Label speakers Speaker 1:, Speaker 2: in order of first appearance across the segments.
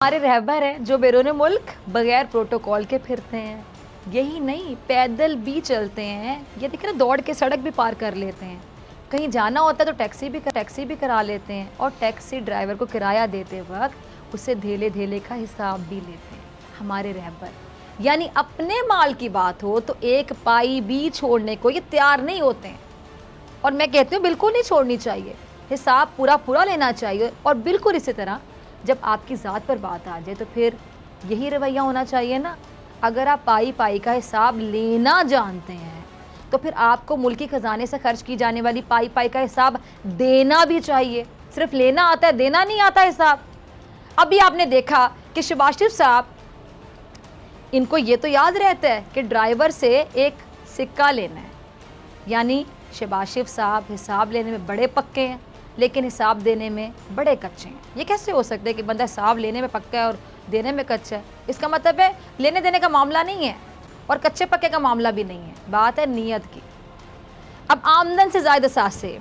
Speaker 1: हमारे रहबर हैं जो बैरून मुल्क बगैर प्रोटोकॉल के फिरते हैं। यही नहीं, पैदल भी चलते हैं। ये देख रहे, दौड़ के सड़क भी पार कर लेते हैं। कहीं जाना होता है तो टैक्सी भी करा लेते हैं और टैक्सी ड्राइवर को किराया देते वक्त उससे धेले धेले का हिसाब भी लेते हैं हमारे रहबर। यानी अपने माल की बात हो तो एक पाई भी छोड़ने को ये तैयार नहीं होते हैं। और मैं कहती हूँ बिल्कुल नहीं छोड़नी चाहिए, हिसाब पूरा पूरा लेना चाहिए। और बिल्कुल इसी तरह जब आपकी ज़ात पर बात आ जाए तो फिर यही रवैया होना चाहिए ना। अगर आप पाई पाई का हिसाब लेना जानते हैं तो फिर आपको मुल्की ख़जाने से खर्च की जाने वाली पाई पाई का हिसाब देना भी चाहिए। सिर्फ लेना आता है, देना नहीं आता हिसाब। अभी आपने देखा कि शहबाज शरीफ साहब, इनको ये तो याद रहता है कि ड्राइवर से एक सिक्का लेना है। यानी शहबाज शरीफ साहब हिसाब लेने में बड़े पक्के हैं लेकिन हिसाब देने में बड़े कच्चे हैं। ये कैसे हो सकता है कि बंदा हिसाब लेने में पक्का है और देने में कच्चा है? इसका मतलब है लेने देने का मामला नहीं है और कच्चे पक्के का मामला भी नहीं है, बात है नीयत की। अब आमदन से ज़ायद असासे,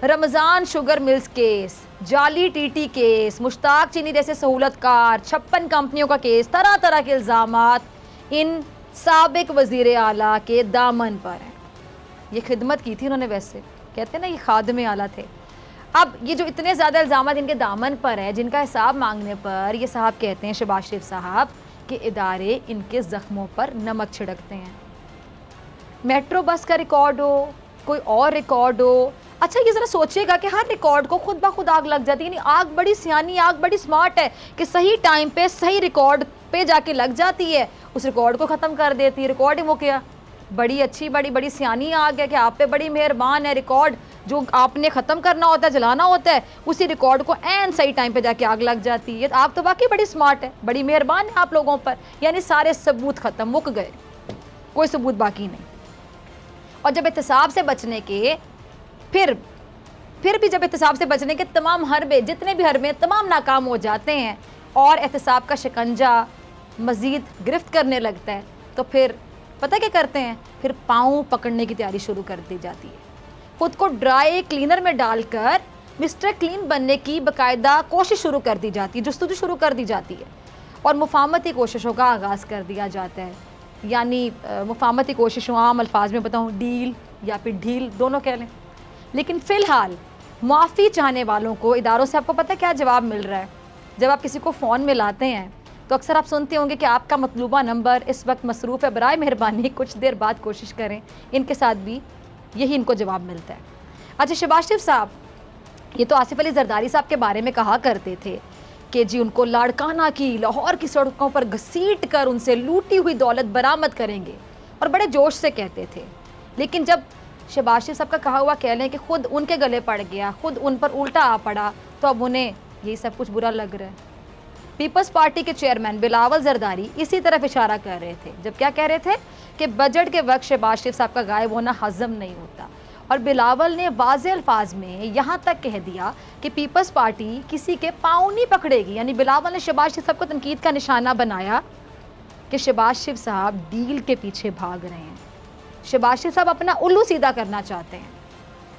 Speaker 1: रमज़ान शुगर मिल्स केस, जाली टीटी केस, मुश्ताक चीनी जैसे सहूलतकार, 56 कंपनियों का केस, तरह तरह के इल्ज़ामात इन साबिक वज़ीर आला के दामन पर हैं। ये खिदमत की थी उन्होंने, वैसे कहते हैं ना ये खादमे आला थे। अब ये जो इतने ज़्यादा इल्ज़ामात इनके दामन पर है, जिनका हिसाब मांगने पर ये साहब कहते हैं, शहबाज शरीफ साहब, कि इदारे इनके ज़ख्मों पर नमक छिड़कते हैं। मेट्रो बस का रिकॉर्ड हो, कोई और रिकॉर्ड हो, अच्छा ये ज़रा सोचिएगा कि हर रिकॉर्ड को खुद ब खुद आग लग जाती है। यानी आग बड़ी सियानी, आग बड़ी स्मार्ट है कि सही टाइम पे सही रिकॉर्ड पे जाके लग जाती है, उस रिकॉर्ड को ख़त्म कर देती है। रिकॉर्ड ही मुक गया। बड़ी अच्छी बड़ी सियानी आग है कि आप पे बड़ी मेहरबान है। रिकॉर्ड जो आपने ख़त्म करना होता है, जलाना होता है, उसी रिकॉर्ड को एन सही टाइम पे जाके आग लग जाती है। आग तो वाकई बड़ी स्मार्ट है, बड़ी मेहरबान है आप लोगों पर। यानी सारे सबूत ख़त्म, मुक गए, कोई सबूत बाकी नहीं। और जब एहतसाब से बचने के फिर भी जब एहतसाब से बचने के तमाम हरबे, जितने भी हरबे, तमाम नाकाम हो जाते हैं और एहतसाब का शिकंजा मज़ीद गिरफ्त करने लगता है, तो फिर पता क्या करते हैं? फिर पाँव पकड़ने की तैयारी शुरू कर दी जाती है। खुद को ड्राई क्लीनर में डालकर मिस्टर क्लीन बनने की बाकायदा कोशिश शुरू कर दी जाती है, जुस्तजू शुरू कर दी जाती है और मुफाहमती कोशिशों का आगाज़ कर दिया जाता है। यानी मुफाहमती कोशिशों, आम अल्फाज में बताऊँ, डील या फिर ढील, दोनों कह लें। लेकिन फ़िलहाल मुआफ़ी चाहने वालों को इदारों से आपको पता क्या जवाब मिल रहा है? जब आप किसी को फ़ोन में लाते हैं तो अक्सर आप सुनते होंगे कि आपका मतलूबा नंबर इस वक्त मसरूफ़ है, बराए मेहरबानी कुछ देर बाद कोशिश करें। इनके साथ भी यही इनको जवाब मिलता है। अच्छा, शहबाज शरीफ साहब ये तो आसिफ अली जरदारी साहब के बारे में कहा करते थे कि जी उनको लाड़काना की लाहौर की सड़कों पर घसीट कर उनसे लूटी हुई दौलत बरामद करेंगे, और बड़े जोश से कहते थे। लेकिन जब शहबाज शरीफ साहब का कहा हुआ कह लें कि खुद उनके गले पड़ गया, खुद उन पर उल्टा आ पड़ा, तो अब उन्हें यही सब कुछ बुरा लग रहा है। पीपल्स पार्टी के चेयरमैन बिलावल जरदारी इसी तरफ इशारा कर रहे थे जब क्या कह रहे थे कि बजट के वक्त शहबाज शरीफ साहब का गायब होना हजम नहीं होता। और बिलावल ने वाज़े अल्फाज में यहाँ तक कह दिया कि पीपल्स पार्टी किसी के पाँव नहीं पकड़ेगी। यानी बिलावल ने शहबाज शरीफ साहब को तनकीद का निशाना बनाया कि शहबाज शरीफ साहब डील के पीछे भाग रहे हैं, शहबाज शरीफ साहब अपना उल्लू सीधा करना चाहते हैं।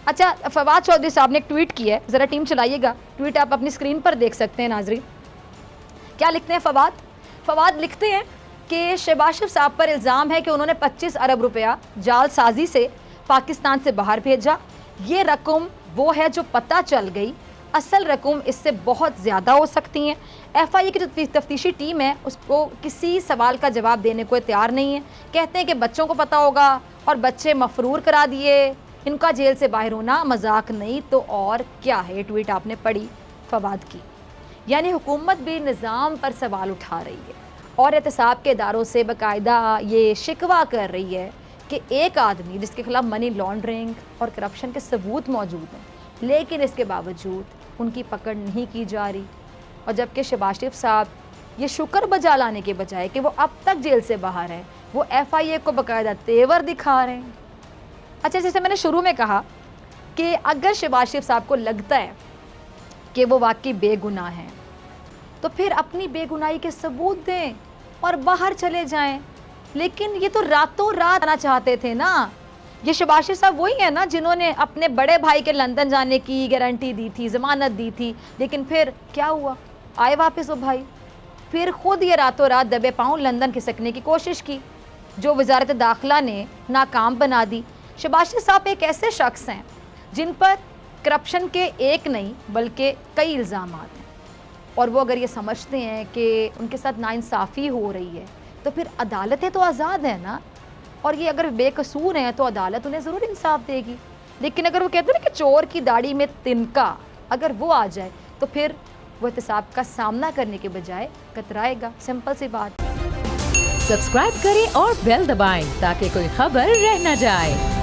Speaker 1: अच्छा, फवाद चौधरी साहब ने एक ट्वीट किया है, ज़रा टीम चलाइएगा, ट्वीट आप अपनी स्क्रीन पर देख सकते हैं नाजरीन। क्या लिखते हैं फवाद लिखते हैं कि शहबाज शरीफ साहब पर इल्ज़ाम है कि उन्होंने 25 अरब रुपया जालसाजी से पाकिस्तान से बाहर भेजा। ये रकम वो है जो पता चल गई, असल रकम इससे बहुत ज़्यादा हो सकती हैं। FIA की जो तफ्तीशी टीम है उसको किसी सवाल का जवाब देने को तैयार नहीं है। कहते हैं कि बच्चों को पता होगा और बच्चे मफरूर करा दिए, इनका जेल से बाहर होना मजाक नहीं तो और क्या है। ट्वीट आपने पढ़ी फवाद की। यानी हुकूमत भी निज़ाम पर सवाल उठा रही है और एहतसाब के इदारों से बाकायदा ये शिकवा कर रही है कि एक आदमी जिसके खिलाफ मनी लॉन्ड्रिंग और करप्शन के सबूत मौजूद हैं, लेकिन इसके बावजूद उनकी पकड़ नहीं की जा रही। और जबकि शहबाज शरीफ साहब ये शुक्र बजा लाने के बजाय कि वो अब तक जेल से बाहर हैं, वो FIA को बाकायदा तेवर दिखा रहे हैं। अच्छा, जैसे मैंने शुरू में कहा कि अगर शहबाज शरीफ साहब को लगता है कि वो वाकई बेगुनाह हैं तो फिर अपनी बेगुनाही के सबूत दें और बाहर चले जाएं। लेकिन ये तो रातों रात आना चाहते थे ना। ये शहबाज शरीफ साहब वही है ना जिन्होंने अपने बड़े भाई के लंदन जाने की गारंटी दी थी, ज़मानत दी थी, लेकिन फिर क्या हुआ? आए वापस वो भाई, फिर खुद ये रातों रात दबे पाँव लंदन खिसकने की कोशिश की, जो वजारत दाखिला ने नाकाम बना दी। शबाशी साहब एक ऐसे शख्स हैं जिन पर करप्शन के एक नहीं बल्कि कई इल्ज़ाम हैं, और वो अगर ये समझते हैं कि उनके साथ नाइंसाफ़ी हो रही है तो फिर अदालतें तो आज़ाद हैं ना, और ये अगर बेकसूर हैं तो अदालत उन्हें ज़रूर इंसाफ देगी। लेकिन अगर वो कहते हैं ना कि चोर की दाढ़ी में तिनका, अगर वो आ जाए तो फिर वो एहतसाब का सामना करने के बजाय कतराएगा। सिंपल सी बात।
Speaker 2: सब्सक्राइब करें और बेल दबाएं ताकि कोई खबर रह न जाए।